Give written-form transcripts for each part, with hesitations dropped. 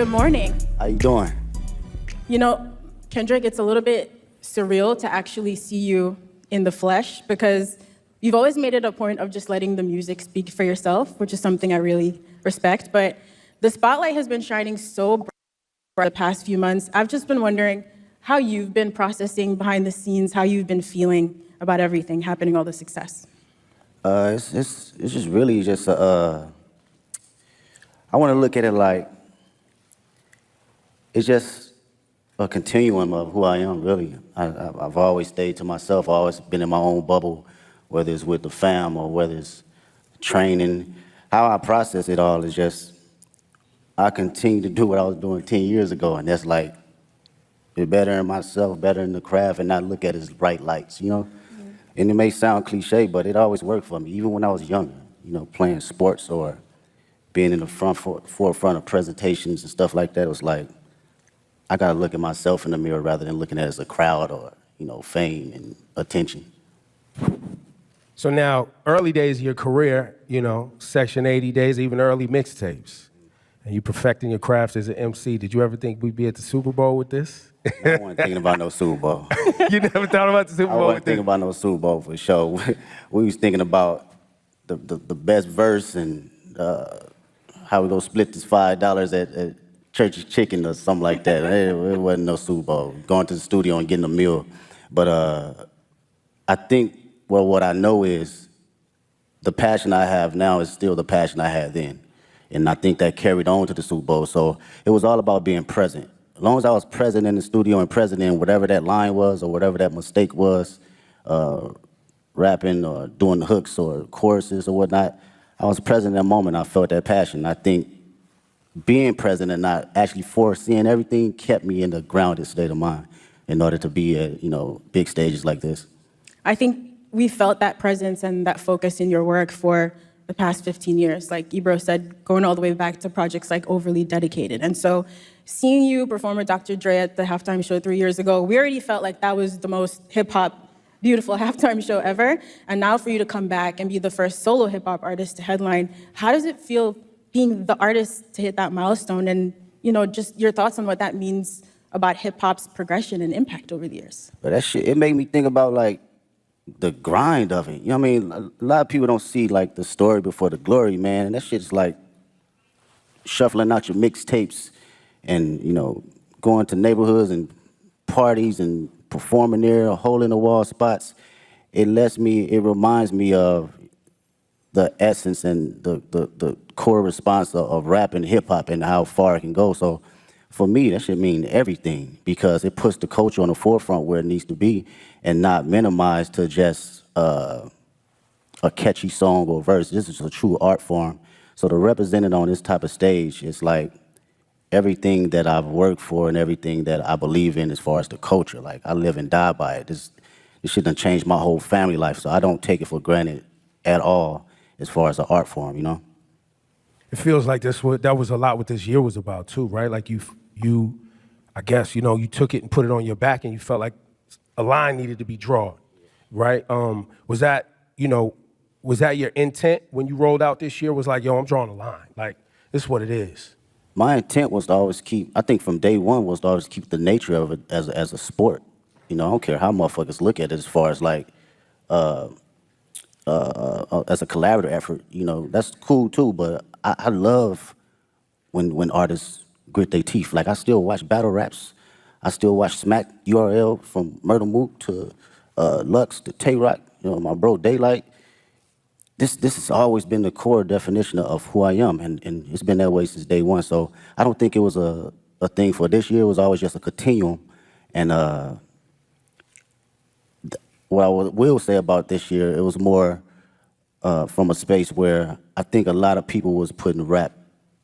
Good morning. How you doing? You know, Kendrick, it's a little bit surreal to actually see you in the flesh because you've always made it a point of just letting the music speak for yourself, which is something I really respect. But the spotlight has been shining so bright for the past few months. I've just been wondering how you've been processing behind the scenes, how you've been feeling about everything happening, all the success. It's just really just I want to look at it like it's just a continuum of who I am, really. I've always stayed to myself, always been in my own bubble, whether it's with the fam or whether it's training. How I process it all is just, I continue to do what I was doing 10 years ago, and that's like, be better in myself, better in the craft, and not look at it as bright lights, you know? Mm-hmm. And it may sound cliche, but it always worked for me, even when I was younger, you know, playing sports or being in the forefront of presentations and stuff like that. It was like, I gotta look at myself in the mirror rather than looking at it as a crowd or, you know, fame and attention. So now, early days of your career, you know, Section 80 days, even early mixtapes, and you perfecting your craft as an MC. Did you ever think we'd be at the Super Bowl with this? I wasn't thinking about no Super Bowl. You never thought about the Super Bowl? I wasn't thinking about no Super Bowl for sure. We was thinking about the best verse and how we gonna split this $5 at Church's Chicken or something like that. It wasn't no Super Bowl. Going to the studio and getting a meal. But I think, well, what I know is the passion I have now is still the passion I had then. And I think that carried on to the Super Bowl. So it was all about being present. As long as I was present in the studio and present in whatever that line was or whatever that mistake was, rapping or doing the hooks or choruses or whatnot, I was present in that moment. I felt that passion. I think being present and not actually foreseeing everything kept me in the grounded state of mind in order to be at, you know, big stages like this. I think we felt that presence and that focus in your work for the past 15 years. Like Ebro said, going all the way back to projects like Overly Dedicated. And so seeing you perform with Dr. Dre at the halftime show 3 years ago, we already felt like that was the most hip-hop, beautiful halftime show ever. And now for you to come back and be the first solo hip-hop artist to headline, how does it feel being the artist to hit that milestone? And, you know, just your thoughts on what that means about hip-hop's progression and impact over the years. But that shit, it made me think about, like, the grind of it. You know what I mean? A lot of people don't see, like, the story before the glory, man. And that shit's like shuffling out your mixtapes and, you know, going to neighborhoods and parties and performing there, hole-in-the-wall spots. It reminds me of the essence and the core response of rap and hip-hop and how far it can go. So for me, that should mean everything because it puts the culture on the forefront where it needs to be and not minimized to just a catchy song or verse. This is a true art form. So to represent it on this type of stage is like everything that I've worked for and everything that I believe in as far as the culture. Like, I live and die by it. This shit done changed my whole family life, so I don't take it for granted at all as far as the art form, you know? It feels like that was a lot what this year was about too, right? Like you, I guess, you know, you took it and put it on your back and you felt like a line needed to be drawn, right? Was that your intent when you rolled out this year? Was like, yo, I'm drawing a line. Like, this is what it is. My intent was to always keep, I think from day one, was to always keep the nature of it as a sport. You know, I don't care how motherfuckers look at it as far as like, as a collaborative effort, you know, that's cool too, but I love when artists grit their teeth. Like, I still watch battle raps. I still watch Smack URL from Murder Mook to Lux to Tay-Rock, you know, my bro Daylight. This has always been the core definition of who I am, and it's been that way since day one. So I don't think it was a thing for this year. It was always just a continuum. And what I will say about this year, it was more from a space where I think a lot of people was putting rap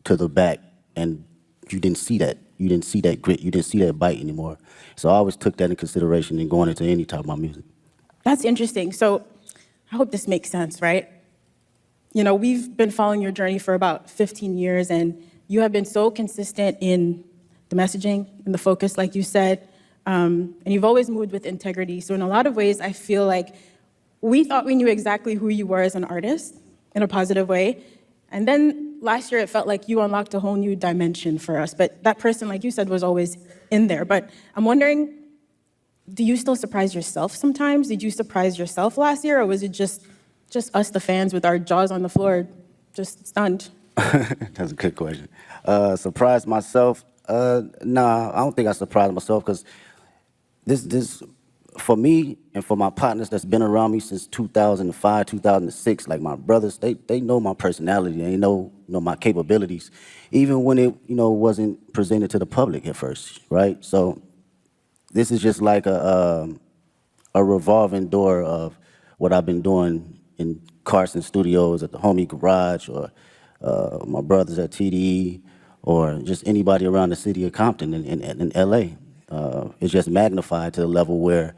to the back, and you didn't see that. You didn't see that grit. You didn't see that bite anymore. So I always took that in consideration in going into any type of my music. That's interesting. So I hope this makes sense, right? You know, we've been following your journey for about 15 years, and you have been so consistent in the messaging and the focus, like you said, and you've always moved with integrity. So in a lot of ways, I feel like we thought we knew exactly who you were as an artist in a positive way, and then last year it felt like you unlocked a whole new dimension for us, but that person, like you said, was always in there. But I'm wondering, do you still surprise yourself sometimes? Did you surprise yourself last year, or was it just us, the fans, with our jaws on the floor, just stunned? That's a good question. Surprise myself? Nah, I don't think I surprised myself because this, for me and for my partners that's been around me since 2005, 2006, like my brothers, they know my personality, they know my capabilities, even when it wasn't presented to the public at first, right? So this is just like a revolving door of what I've been doing in Carson Studios, at the homie garage, or my brothers at TDE, or just anybody around the city of Compton in LA. It's just magnified to the level where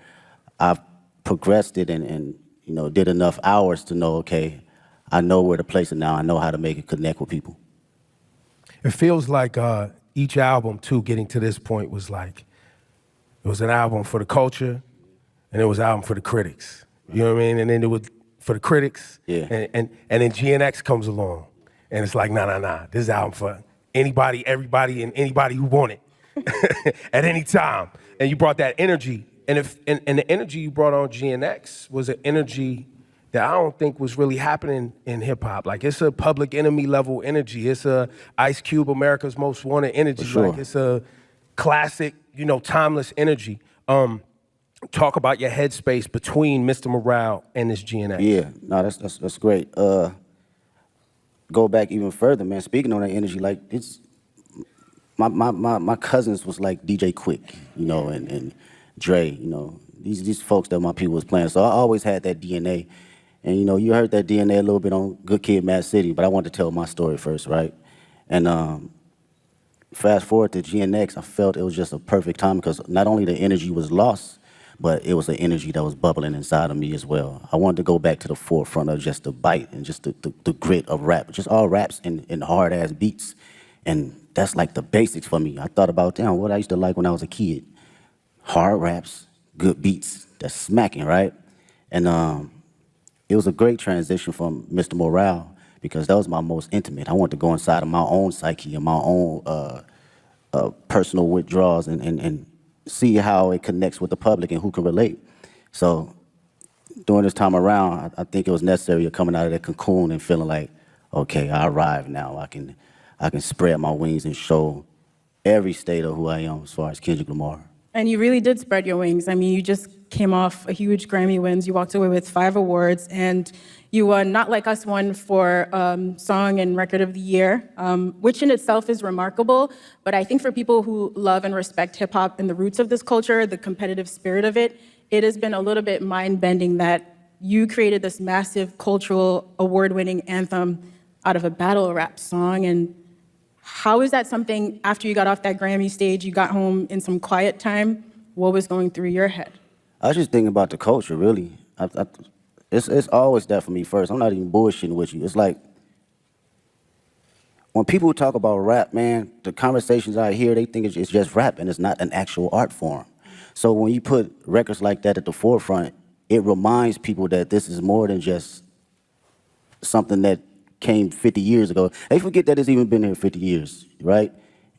I've progressed it and did enough hours to know, okay, I know where to place it now. I know how to make it connect with people. It feels like each album, too, getting to this point was like, it was an album for the culture, and it was an album for the critics. You know what I mean? And then it was for the critics, Yeah. and then GNX comes along, and it's like, nah. This is an album for anybody, everybody, and anybody who want it at any time. And you brought that energy, and the energy you brought on GNX was an energy that I don't think was really happening in hip hop. Like, it's a Public Enemy level energy. It's a Ice Cube, America's Most Wanted energy. For sure. Like, it's a classic, timeless energy. Talk about your headspace between Mr. Morale and this GNX. Yeah, no, that's great. Go back even further, man. Speaking on that energy, like it's my cousins was like DJ Quick, and Dre, these folks that my people was playing. So I always had that DNA, and you heard that DNA a little bit on Good Kid, Mad City. But I wanted to tell my story first, right? And fast forward to GNX, I felt it was just a perfect time because not only the energy was lost, but it was an energy that was bubbling inside of me as well. I wanted to go back to the forefront of just the bite and just the grit of rap, just all raps and hard-ass beats. And that's like the basics for me. I thought about, damn, what I used to like when I was a kid. Hard raps, good beats, that's smacking, right? And it was a great transition from Mr. Morale because that was my most intimate. I wanted to go inside of my own psyche and my own personal withdrawals and see how it connects with the public and who can relate. So during this time around, I think it was necessary coming out of that cocoon and feeling like, okay, I arrived now. I can spread my wings and show every state of who I am as far as Kendrick Lamar. And you really did spread your wings. I mean, you just came off a huge Grammy wins. You walked away with 5 awards, and you won Not Like Us won for Song and Record of the Year, which in itself is remarkable. But I think for people who love and respect hip hop and the roots of this culture, the competitive spirit of it, it has been a little bit mind-bending that you created this massive cultural award-winning anthem out of a battle rap song. And how is that something, after you got off that Grammy stage, you got home in some quiet time, what was going through your head? I was just thinking about the culture, really. It's always that for me first. I'm not even bullshitting with you. It's like, when people talk about rap, man, the conversations I hear, they think it's just rap and it's not an actual art form. So when you put records like that at the forefront, it reminds people that this is more than just something that came 50 years ago. They forget that it's even been here 50 years, right?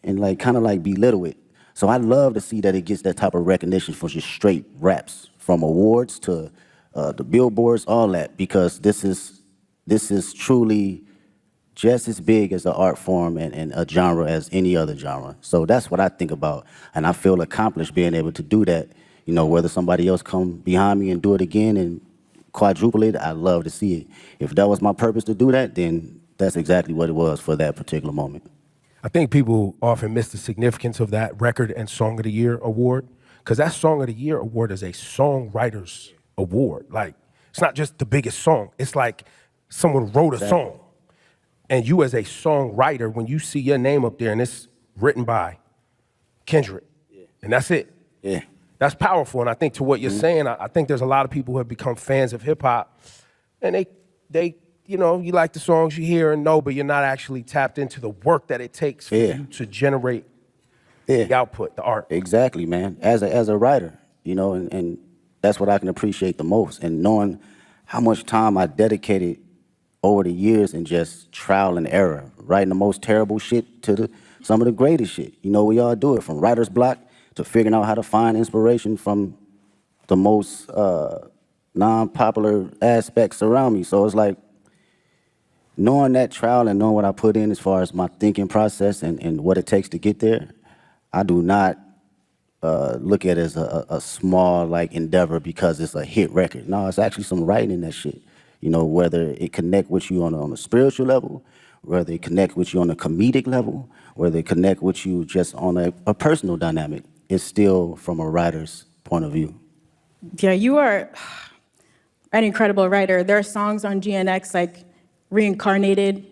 And like kind of like belittle it. So I love to see that it gets that type of recognition for just straight raps, from awards to the billboards, all that, because this is truly just as big as an art form and a genre as any other genre. So that's what I think about, and I feel accomplished being able to do that. Whether somebody else come behind me and do it again and quadruple it, I love to see it. If that was my purpose to do that, then that's exactly what it was for that particular moment. I think people often miss the significance of that Record and Song of the Year award, because that Song of the Year award is a songwriter's award. Like, it's not just the biggest song. It's like someone wrote a song. And you as a songwriter, when you see your name up there and it's written by Kendrick, and that's it. Yeah. That's powerful. And I think to what you're saying, I think there's a lot of people who have become fans of hip hop, and they you like the songs you hear and know, but you're not actually tapped into the work that it takes for you to generate the output, the art. Exactly, man. As a writer, and that's what I can appreciate the most. And knowing how much time I dedicated over the years and just trial and error, writing the most terrible shit to some of the greatest shit. You know, we all do it, from writer's block to figuring out how to find inspiration from the most non-popular aspects around me. So it's like, knowing that trial and knowing what I put in as far as my thinking process and what it takes to get there, I do not look at it as a small like endeavor because it's a hit record. No, it's actually some writing in that shit. You know, whether it connect with you on a spiritual level, whether it connect with you on a comedic level, whether it connect with you just on a personal dynamic, it's still from a writer's point of view. Yeah, you are an incredible writer. There are songs on GNX like Reincarnated.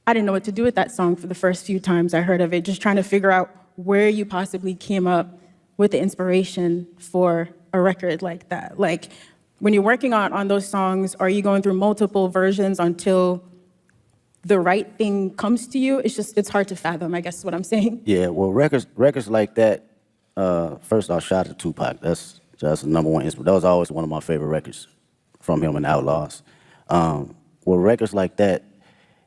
I didn't know what to do with that song for the first few times I heard of it, just trying to figure out where you possibly came up with the inspiration for a record like that. Like, when you're working on those songs, are you going through multiple versions until the right thing comes to you? It's hard to fathom, I guess is what I'm saying. Yeah, well, records like that, first off, shout out to Tupac. That's the number one inspiration. That was always one of my favorite records from him and Outlaws. With records like that,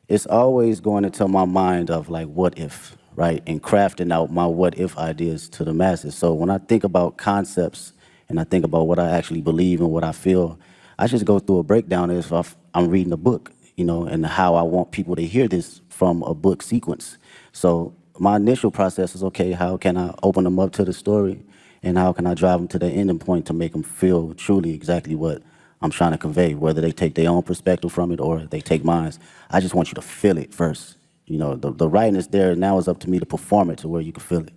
it's always going into my mind of like, what if, right? And crafting out my what if ideas to the masses. So when I think about concepts and I think about what I actually believe and what I feel, I just go through a breakdown as if I'm reading a book, you know, and how I want people to hear this from a book sequence. So my initial process is, okay, how can I open them up to the story, and how can I drive them to the ending point to make them feel truly exactly what I'm trying to convey, whether they take their own perspective from it or they take mine. I just want you to feel it first. You know, the writing is there, now it's up to me to perform it to where you can feel it.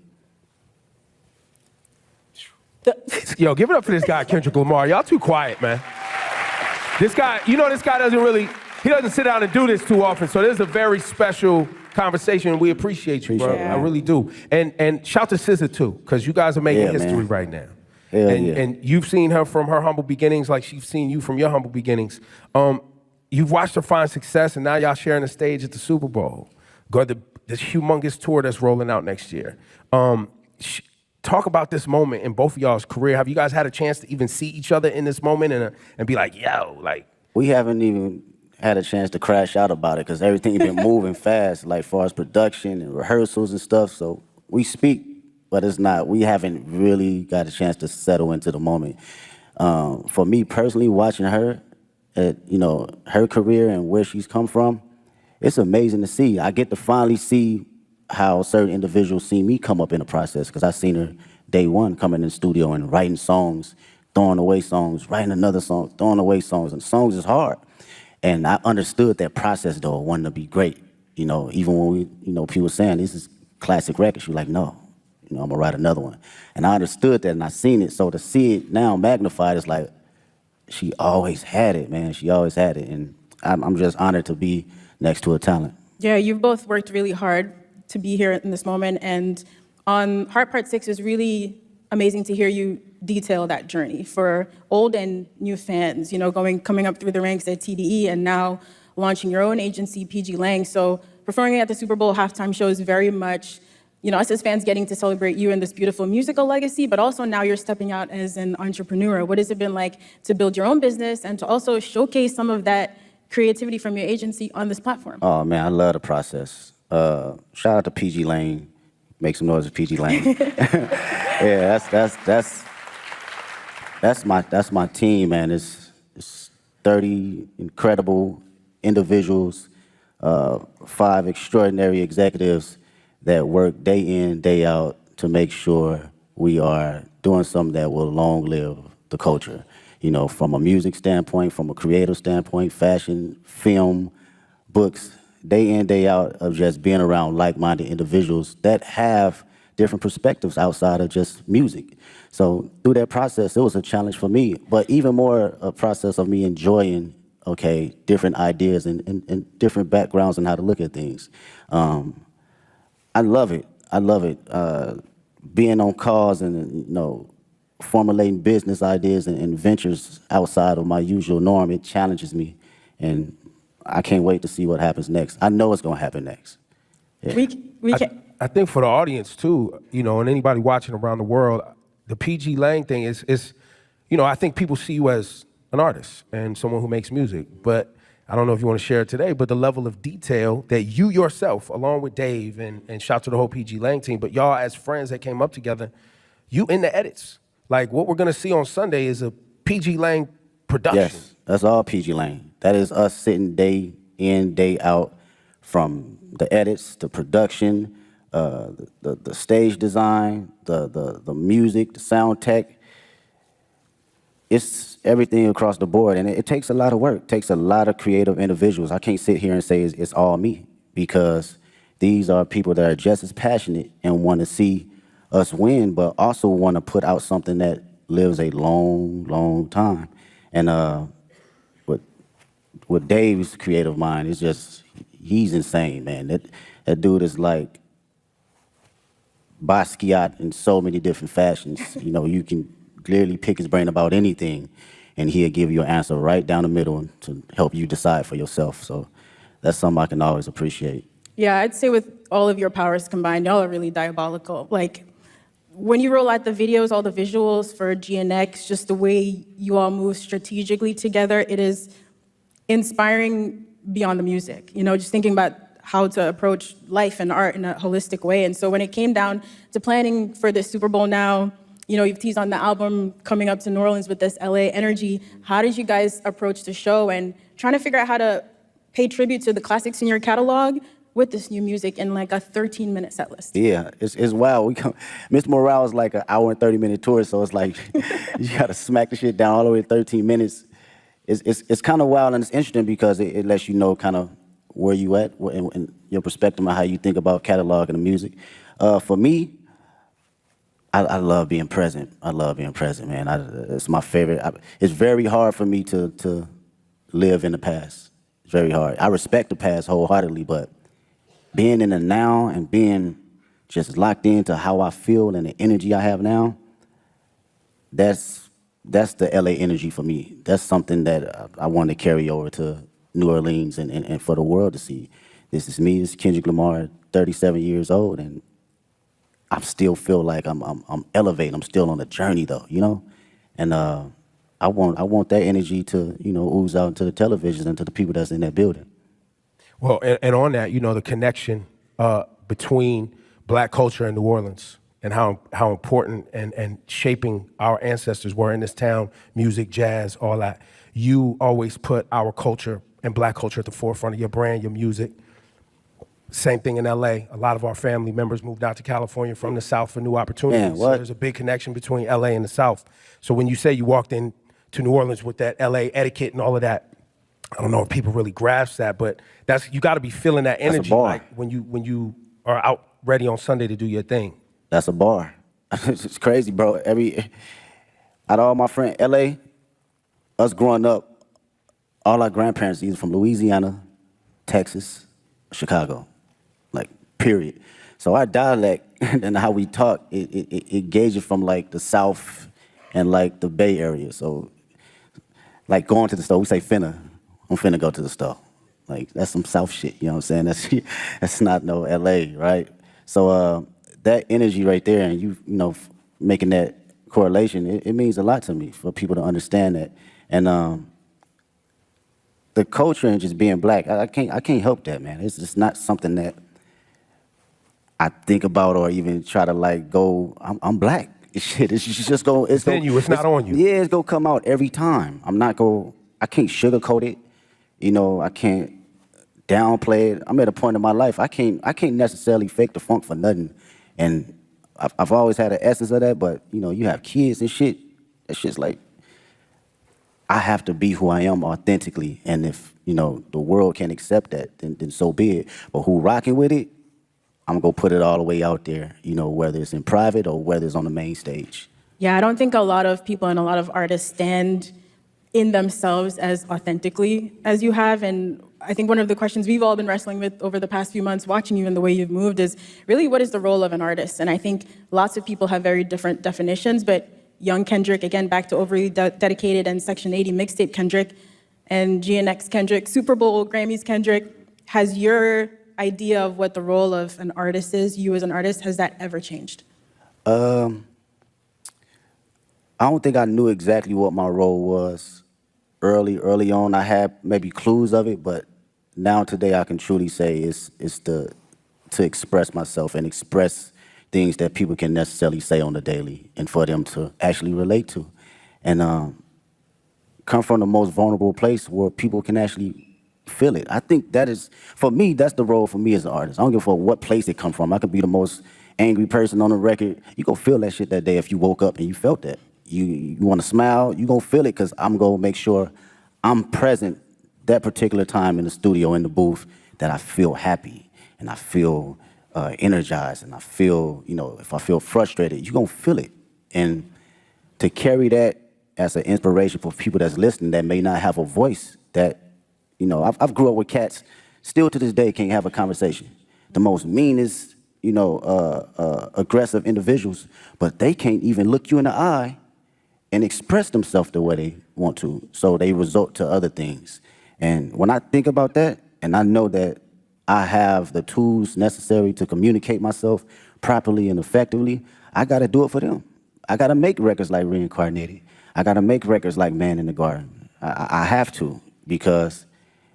Yo, give it up for this guy, Kendrick Lamar. Y'all too quiet, man. This guy, you know, this guy he doesn't sit down and do this too often, so this is a very special conversation. We appreciate you, bro. Yeah. I really do. And shout to SZA too, because you guys are making history man. right now. Hell and, yeah. and you've seen her from her humble beginnings like she's seen you from your humble beginnings. You've watched her find success, and now y'all sharing the stage at the Super Bowl. Got this humongous tour that's rolling out next year. Talk about this moment in both of y'all's career. Have you guys had a chance to even see each other in this moment and be like, yo, like? We haven't even had a chance to crash out about it because everything's been moving fast, like far as production and rehearsals and stuff. So we speak, but we haven't really got a chance to settle into the moment. For me personally, watching her, her career and where she's come from, it's amazing to see. I get to finally see how certain individuals see me come up in the process, because I seen her day one coming in the studio and writing songs, throwing away songs, writing another song, throwing away songs, and songs is hard. And I understood that process though, wanting to be great. You know, even when people were saying this is classic records, you're like, no, I'm gonna write another one. And I understood that and I seen it. So to see it now magnified, it's like, she always had it, man. She always had it. And I'm just honored to be next to a talent. Yeah, you've both worked really hard to be here in this moment, and on Heart Part 6 is really amazing to hear you detail that journey for old and new fans, coming up through the ranks at TDE and now launching your own agency, PG Lang. So performing at the Super Bowl halftime show is very much, us as fans getting to celebrate you and this beautiful musical legacy, but also now you're stepping out as an entrepreneur. What has it been like to build your own business and to also showcase some of that creativity from your agency on this platform? Oh man, I love the process. Shout out to PG Lang. Make some noise with PG Lang. Yeah, that's my team, man. It's 30 incredible individuals, 5 extraordinary executives that work day in, day out to make sure we are doing something that will long live the culture. From a music standpoint, from a creative standpoint, fashion, film, books, day in, day out of just being around like-minded individuals that have different perspectives outside of just music. So through that process, it was a challenge for me, but even more a process of me enjoying, different ideas and different backgrounds and how to look at things. I love it. Being on calls and, formulating business ideas and ventures outside of my usual norm, it challenges me. And I can't wait to see what happens next. I know it's going to happen next. Yeah. I think for the audience too, and anybody watching around the world, the PG Lang thing is I think people see you as an artist and someone who makes music, but I don't know if you want to share it today, but the level of detail that you yourself, along with Dave and shout to the whole PG Lang team, but y'all as friends that came up together, you in the edits. Like what we're gonna see on Sunday is a PG Lang production. Yes, that's all PG Lane. That is us sitting day in, day out, from the edits, the production, the stage design, the music, the sound tech. It's everything across the board, and it takes a lot of work. It takes a lot of creative individuals. I can't sit here and say it's all me, because these are people that are just as passionate and want to see us win, but also want to put out something that lives a long, long time. And with Dave's creative mind, it's just, he's insane, man. That dude is like Basquiat in so many different fashions. You know, you can clearly pick his brain about anything, and he'll give you an answer right down the middle to help you decide for yourself. So that's something I can always appreciate. Yeah, I'd say with all of your powers combined, y'all are really diabolical. Like, when you roll out the videos, all the visuals for GNX, just the way you all move strategically together, it is inspiring beyond the music. You know, just thinking about how to approach life and art in a holistic way. And so when it came down to planning for this Super Bowl now, you know, you've teased on the album coming up to New Orleans with this LA energy. How did you guys approach the show and trying to figure out how to pay tribute to the classics in your catalog with this new music in like a 13-minute set list? Yeah, it's wild. Mr. Morale is like an hour and 30-minute tour, so it's like you gotta smack the shit down all the way to 13 minutes. It's kind of wild, and it's interesting because it lets you know kind of where you at and your perspective on how you think about catalog and the music. For me, I love being present. I love being present, man. It's my favorite. It's very hard for me to live in the past. It's very hard. I respect the past wholeheartedly, but being in the now and being just locked into how I feel and the energy I have now, that's the LA energy for me. That's something that I want to carry over to New Orleans and for the world to see. This is me, this is Kendrick Lamar, 37 years old, and I still feel like I'm elevating. I'm still on a journey though, you know? And I want that energy to, you know, ooze out into the television and to the people that's in that building. Well, and on that, you know, the connection between black culture and New Orleans and how important and shaping our ancestors were in this town, music, jazz, all that. You always put our culture and black culture at the forefront of your brand, your music. Same thing in LA. A lot of our family members moved out to California from the South for new opportunities. Man, what? So there's a big connection between LA and the South. So when you say you walked in to New Orleans with that LA etiquette and all of that, I don't know if people really grasp that, but you got to be feeling that energy. That's a bar. Like when you are out ready on Sunday to do your thing. That's a bar. It's crazy, bro. Out of all my friends, LA, us growing up, all our grandparents either from Louisiana, Texas, Chicago, like, period. So our dialect and how we talk, it gauges from like the South and like the Bay Area. So like going to the store, we say finna. I'm finna go to the store. Like, that's some South shit, you know what I'm saying? That's not no LA, right? So that energy right there, and you know, making that correlation, it means a lot to me for people to understand that. And the culture and just being black, I can't help that, man. It's just not something that I think about or even try to like go, I'm black. Shit, it's just go. It's in you, it's not on you. Yeah, it's gonna come out every time. I can't sugarcoat it. You know, I can't downplay it. I'm at a point in my life, I can't necessarily fake the funk for nothing. And I've always had an essence of that, but you know, you have kids and shit, that shit's like, I have to be who I am authentically. And if, you know, the world can't accept that, then so be it. But who rocking with it, I'm gonna put it all the way out there, you know, whether it's in private or whether it's on the main stage. Yeah, I don't think a lot of people and a lot of artists stand in themselves as authentically as you have. And I think one of the questions we've all been wrestling with over the past few months, watching you and the way you've moved, is really what is the role of an artist? And I think lots of people have very different definitions, but young Kendrick, again, back to overly dedicated and Section 80 mixtape Kendrick, and GNX Kendrick, Super Bowl, Grammys Kendrick, has your idea of what the role of an artist is, you as an artist, has that ever changed? I don't think I knew exactly what my role was early on, I had maybe clues of it, but now today I can truly say to express myself and express things that people can necessarily say on the daily and for them to actually relate to. And come from the most vulnerable place where people can actually feel it. I think that is, for me, that's the role for me as an artist. I don't give a fuck what place it come from. I could be the most angry person on the record. You gonna feel that shit that day if you woke up and you felt that. You wanna smile, you gonna feel it because I'm gonna make sure I'm present that particular time in the studio, in the booth, that I feel happy and I feel energized and I feel, if I feel frustrated, you gonna feel it. And to carry that as an inspiration for people that's listening that may not have a voice, that, I've grew up with cats, still to this day can't have a conversation. The most meanest, aggressive individuals, but they can't even look you in the eye and express themselves the way they want to, so they resort to other things. And when I think about that, and I know that I have the tools necessary to communicate myself properly and effectively, I gotta do it for them. I gotta make records like Reincarnated. I gotta make records like Man in the Garden. I have to, because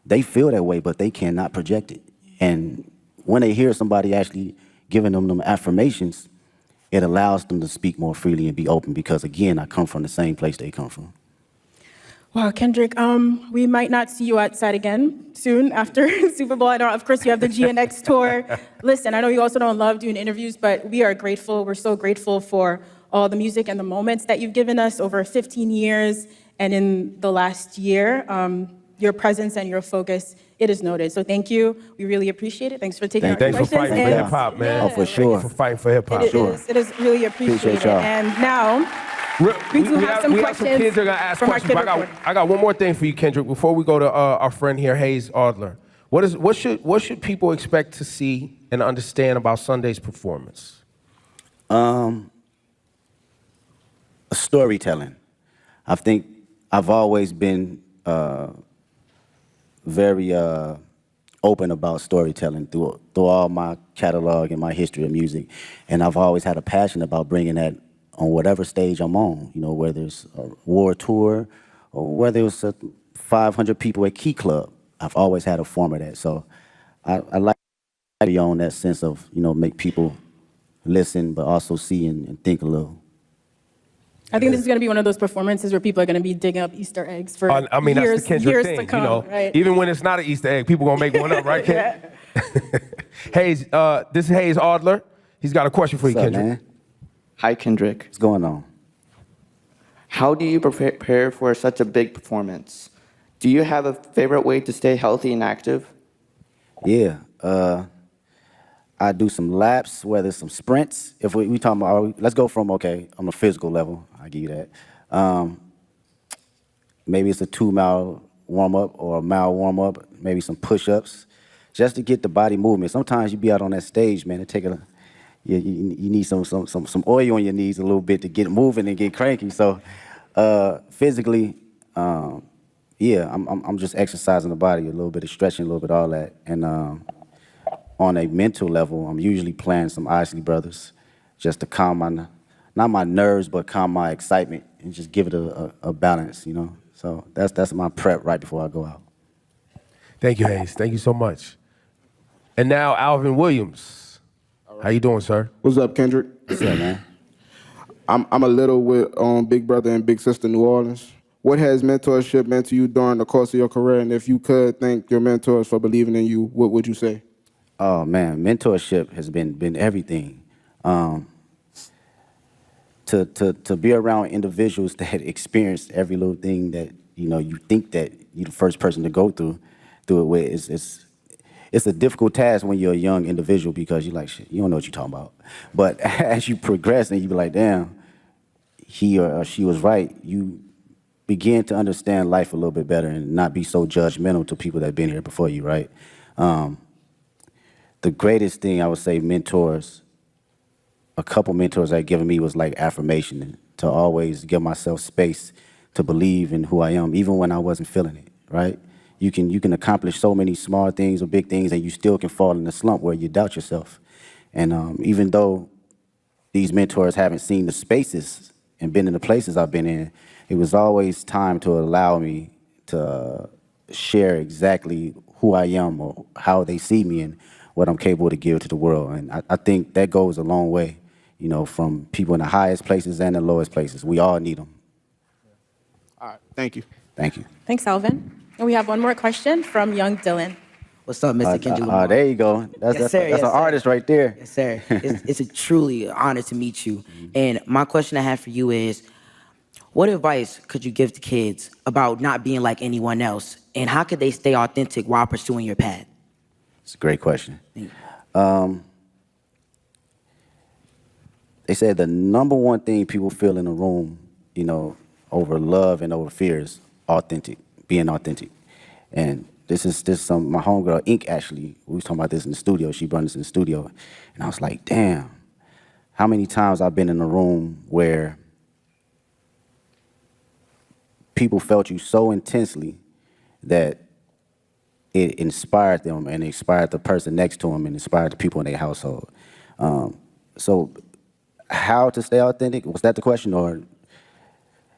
they feel that way, but they cannot project it. And when they hear somebody actually giving them affirmations, it allows them to speak more freely and be open, because again, I come from the same place they come from. Wow, Kendrick, we might not see you outside again soon after Super Bowl. I know, of course, you have the GNX tour. Listen, I know you also don't love doing interviews, but we are grateful. We're so grateful for all the music and the moments that you've given us over 15 years. And in the last year, your presence and your focus, it is noted. So thank you. We really appreciate it. Thanks for taking our questions. Thanks for fighting for And- hip-hop, man. Oh, for sure. Thank you for fighting for hip-hop. It is really appreciated. y'all. And now, we do have some questions kids that are gonna ask from our questions. kid But reporter. I got one more thing for you, Kendrick, before we go to our friend here, Hayes Adler. What should people expect to see and understand about Sunday's performance? Storytelling. I think I've always been very open about storytelling through all my catalog and my history of music, and I've always had a passion about bringing that on whatever stage I'm on. Whether it's a war tour or whether it's 500 people at Key Club. I've always had a form of that. So I like to be on that sense of make people listen, but also see and think a little. I think this is going to be one of those performances where people are going to be digging up Easter eggs for I mean, years, that's the Kendrick years thing, to come. Right? Even when it's not an Easter egg, people gonna make one up, right, Ken? Hayes, this is Hayes Adler. He's got a question for you, What's up, Kendrick. man? Hi, Kendrick. What's going on? How do you prepare for such a big performance? Do you have a favorite way to stay healthy and active? Yeah, I do some laps, whether it's some sprints. If we talking about, let's go from, okay, on a physical level, I give you that. Maybe it's a 2-mile warm-up or a mile warm-up, maybe some push-ups, just to get the body movement. Sometimes you be out on that stage, man, you need some oil on your knees a little bit to get moving and get cranky. So physically, yeah, I'm just exercising the body, a little bit of stretching, a little bit of all that. And on a mental level, I'm usually playing some Isley Brothers just to calm not my nerves, but calm my excitement and just give it a balance, So that's my prep right before I go out. Thank you, Hayes. Thank you so much. And now, Alvin Williams. How you doing, sir? What's up, Kendrick? What's up, man? I'm a little with Big Brother and Big Sister New Orleans. What has mentorship meant to you during the course of your career? And if you could thank your mentors for believing in you, what would you say? Oh man, mentorship has been everything. To be around individuals that experience every little thing that you think that you're the first person to go through it with, it's a difficult task when you're a young individual, because you're like, shit, you don't know what you're talking about. But as you progress and you be like, damn, he or she was right, you begin to understand life a little bit better and not be so judgmental to people that have been here before you, right? The greatest thing I would say, a couple mentors that given me was like affirmation, to always give myself space to believe in who I am, even when I wasn't feeling it, right? You can accomplish so many small things or big things, and you still can fall in a slump where you doubt yourself. And even though these mentors haven't seen the spaces and been in the places I've been in, it was always time to allow me share exactly who I am or how they see me and what I'm capable to give to the world. And I think that goes a long way, you know, from people in the highest places and the lowest places. We all need them. All right, thank you. Thank you. Thanks, Alvin. And we have one more question from young Dylan. What's up, Mr. Kendrick Lamar? There you go. That's Yes, sir. an artist right there. Yes, sir. It's a truly honor to meet you. And my question I have for you is, what advice could you give to kids about not being like anyone else? And how could they stay authentic while pursuing your path? It's a great question. They said the number one thing people feel in a room, you know, over love and over fear is being authentic. And this is my homegirl, Ink, actually, we was talking about this in the studio. She brought this in the studio. And I was like, damn, how many times I've been in a room where people felt you so intensely that it inspired them and inspired the person next to them and inspired the people in their household. So how to stay authentic? Was that the question? Or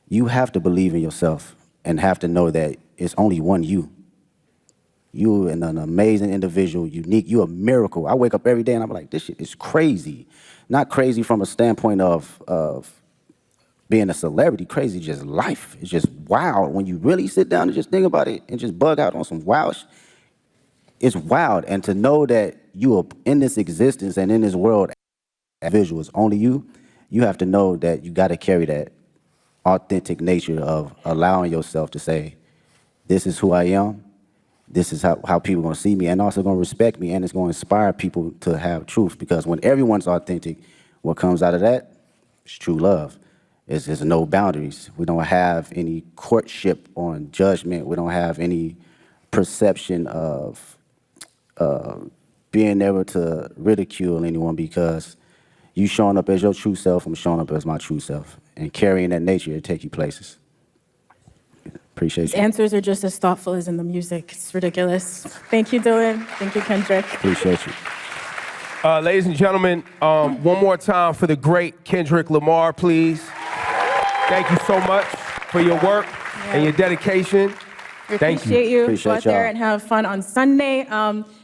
you have to believe in yourself and have to know that it's only one you. You're an amazing individual, unique. You're a miracle. I wake up every day and I'm like, this shit is crazy. Not crazy from a standpoint of being a celebrity, crazy, just life. It's just wild. When you really sit down and just think about it and just bug out on some wild shit, it's wild. And to know that you are in this existence and in this world as visuals, only you have to know that you got to carry that authentic nature of allowing yourself to say, this is who I am, this is how people are going to see me, and also going to respect me, and it's going to inspire people to have truth. Because when everyone's authentic, what comes out of that is true love. There's no boundaries. We don't have any courtship on judgment. We don't have any perception of being able to ridicule anyone, because you showing up as your true self, I'm showing up as my true self. And carrying that nature to take you places. Appreciate His you. answers are just as thoughtful as in the music. It's ridiculous. Thank you, Dylan. Thank you, Kendrick. Appreciate you. Ladies and gentlemen, one more time for the great Kendrick Lamar, please. Thank you so much for your work and your dedication. We Thank appreciate you. Appreciate Go out there y'all. and have fun on Sunday.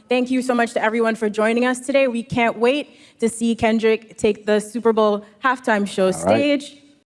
Thank you so much to everyone for joining us today. We can't wait to see Kendrick take the Super Bowl halftime show stage.